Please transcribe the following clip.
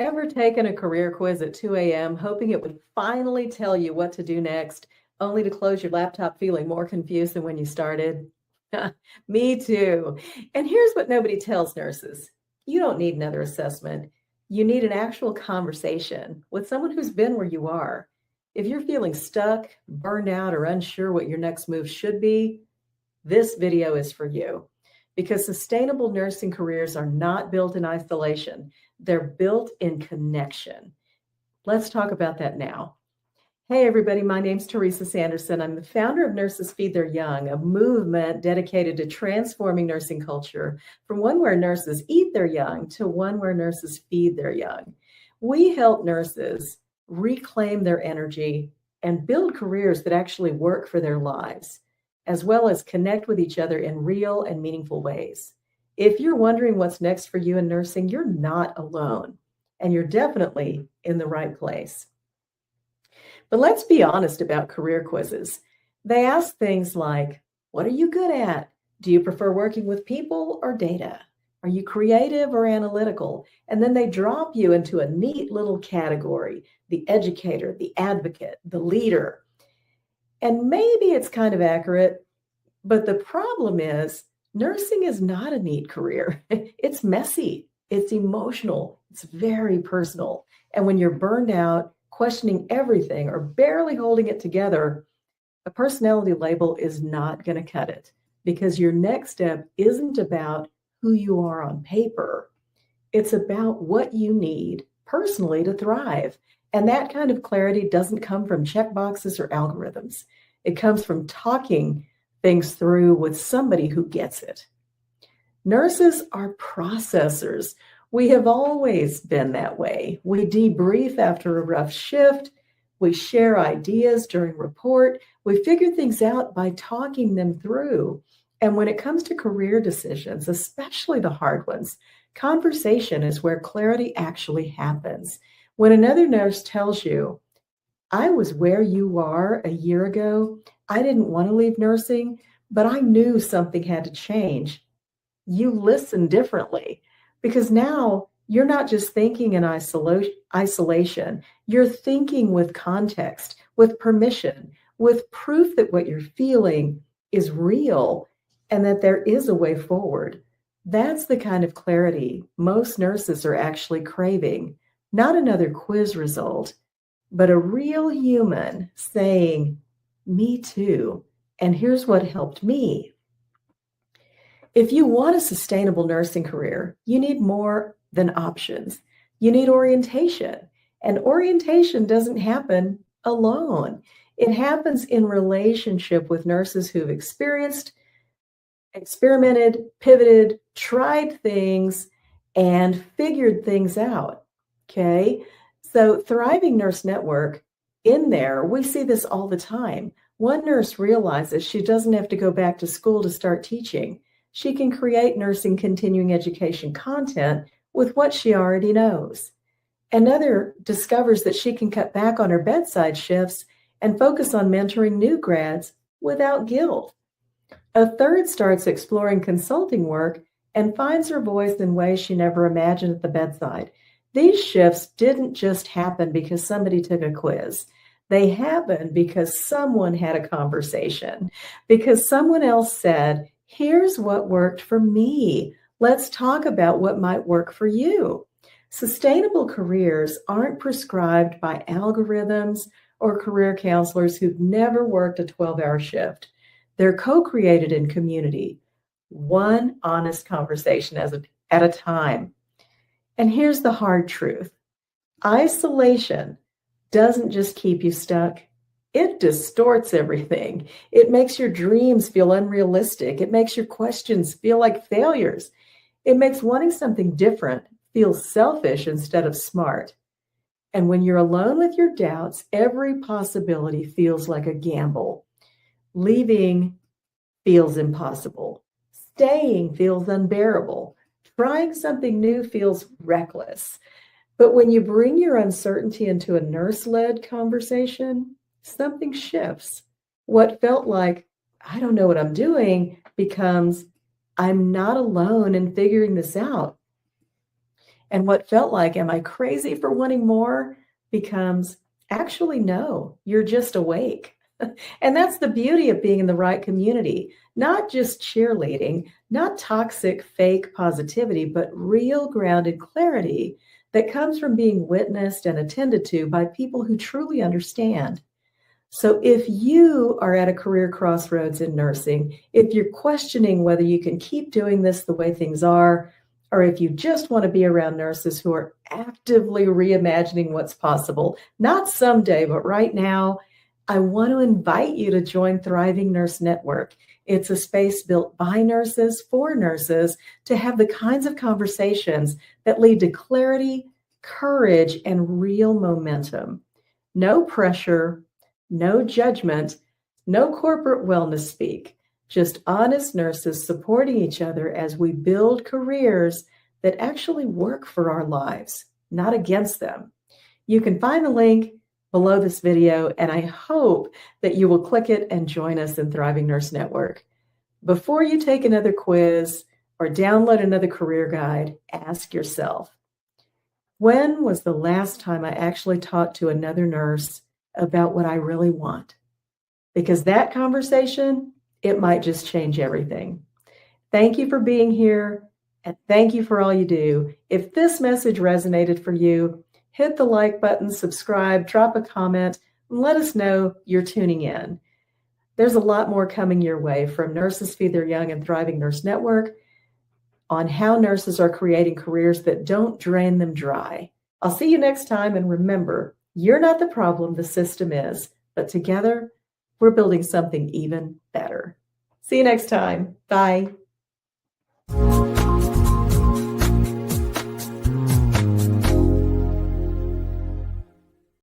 Ever taken a career quiz at 2 a.m., hoping it would finally tell you what to do next, only to close your laptop feeling more confused than when you started? Me too. And here's what nobody tells nurses: you don't need another assessment. You need an actual conversation with someone who's been where you are. If you're feeling stuck, burned out, or unsure what your next move should be, this video is for you, because sustainable nursing careers are not built in isolation. They're built in connection. Let's talk about that now. Hey, everybody, my name's Teresa Sanderson. I'm the founder of Nurses Feed Their Young, a movement dedicated to transforming nursing culture from one where nurses eat their young to one where nurses feed their young. We help nurses reclaim their energy and build careers that actually work for their lives, as well as connect with each other in real and meaningful ways. If you're wondering what's next for you in nursing, you're not alone, and you're definitely in the right place. But let's be honest about career quizzes. They ask things like, what are you good at? Do you prefer working with people or data? Are you creative or analytical? And then they drop you into a neat little category: the educator, the advocate, the leader. And maybe it's kind of accurate, but the problem is nursing is not a neat career. It's messy, it's emotional, it's very personal. And when you're burned out, questioning everything, or barely holding it together, a personality label is not going to cut it, because your next step isn't about who you are on paper. It's about what you need personally to thrive. And that kind of clarity doesn't come from checkboxes or algorithms. It comes from talking things through with somebody who gets it. Nurses are processors. We have always been that way. We debrief after a rough shift. We share ideas during report. We figure things out by talking them through. And when it comes to career decisions, especially the hard ones, conversation is where clarity actually happens. When another nurse tells you, I was where you are a year ago, I didn't want to leave nursing, but I knew something had to change, you listen differently, because now you're not just thinking in isolation. You're thinking with context, with permission, with proof that what you're feeling is real and that there is a way forward. That's the kind of clarity most nurses are actually craving. Not another quiz result, but a real human saying, me too, and here's what helped me. If you want a sustainable nursing career, you need more than options. You need orientation. And orientation doesn't happen alone. It happens in relationship with nurses who've experienced, experimented, pivoted, tried things, and figured things out. Okay? So Thriving Nurse Network, in there, we see this all the time. One nurse realizes she doesn't have to go back to school to start teaching. She can create nursing continuing education content with what she already knows. Another discovers that she can cut back on her bedside shifts and focus on mentoring new grads without guilt. A third starts exploring consulting work and finds her voice in ways she never imagined at the bedside. These shifts didn't just happen because somebody took a quiz. They happened because someone had a conversation, because someone else said, here's what worked for me. Let's talk about what might work for you. Sustainable careers aren't prescribed by algorithms or career counselors who've never worked a 12-hour shift. They're co-created in community, one honest conversation at a time. And here's the hard truth. Isolation doesn't just keep you stuck. It distorts everything. It makes your dreams feel unrealistic. It makes your questions feel like failures. It makes wanting something different feel selfish instead of smart. And when you're alone with your doubts, every possibility feels like a gamble. Leaving feels impossible. Staying feels unbearable. Trying something new feels reckless. But when you bring your uncertainty into a nurse-led conversation, something shifts. What felt like, I don't know what I'm doing, becomes, I'm not alone in figuring this out. And what felt like, am I crazy for wanting more, becomes, actually, no, you're just awake. And that's the beauty of being in the right community, not just cheerleading, not toxic, fake positivity, but real grounded clarity that comes from being witnessed and attended to by people who truly understand. So if you are at a career crossroads in nursing, if you're questioning whether you can keep doing this the way things are, or if you just want to be around nurses who are actively reimagining what's possible, not someday, but right now, I want to invite you to join Thriving Nurse Network. It's a space built by nurses for nurses to have the kinds of conversations that lead to clarity, courage, and real momentum. No pressure, no judgment, no corporate wellness speak, just honest nurses supporting each other as we build careers that actually work for our lives, not against them. You can find the link below this video, and I hope that you will click it and join us in Thriving Nurse Network. Before you take another quiz or download another career guide, ask yourself, when was the last time I actually talked to another nurse about what I really want? Because that conversation, it might just change everything. Thank you for being here, and thank you for all you do. If this message resonated for you, hit the like button, subscribe, drop a comment, and let us know you're tuning in. There's a lot more coming your way from Nurses Feed Their Young and Thriving Nurse Network on how nurses are creating careers that don't drain them dry. I'll see you next time, and remember, you're not the problem, the system is, but together, we're building something even better. See you next time. Bye.